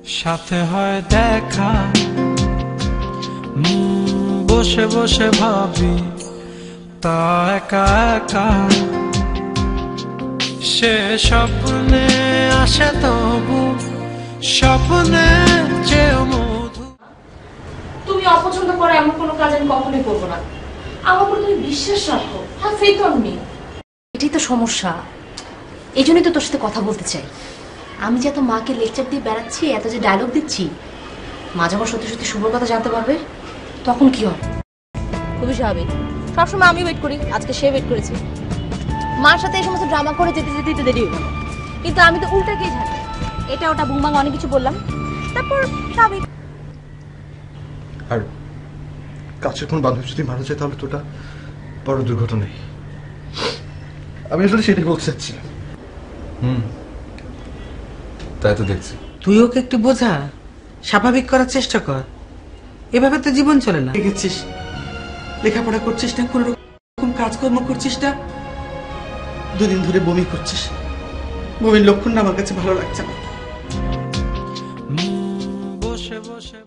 সাথে হয় দেখা, বসে বসে ভাবি তা একা একা, সে স্বপ্নে আসে তবু স্বপ্নে চেয়েও মধু। তুমি অপছন্দ করে এমন কোনো কাজ আমি কখনোই করবো না। আমার উপর তুমি বিশ্বাস রাখো, হ্যাভ ফেথ অন মি। এটাই তো সমস্যা, এই জন্যই তো তোর সাথে কথা বলতে চাই। আমি যে এত মাকে লেকচার দিয়ে বেড়াচ্ছি, এত যে ডায়লগ দিচ্ছি, মা যখন সত্যি সত্যি শুভর কথা জানতে পারবে তখন কি হবে? খুবই স্বাভাবিক, সবসময় আমি ওয়েট করি, আজকে সে ওয়েট করেছে। মার সাথে এই সমস্ত ড্রামা করে যেতে যেতে তো দেরি হয়ে গেল, কিন্তু আমি তো উল্টা গিয়ে ঝাড়ি, এটা ওটা বুমবাং অনেক কিছু বললাম, তারপর স্বাভাবিক। আর কাছের কোন বান্ধব যদি মারা যায় তাহলে তো ওটা বড় দুর্ঘটনাই। আমি আসলে সেটাই বলতে চাচ্ছিলাম। তাই তো দেখছি। তুই ওকে একটু বোঝা, স্বাভাবিক করার চেষ্টা কর। এভাবে তো জীবন চলে না। গেছিস, লেখাপড়া করছিস না, কোন রকম কাজকর্ম করছিস না, দুদিন ধরে বমি করছিস। বমির লক্ষণ না আমার কাছে ভালো লাগছে না। বসে বসে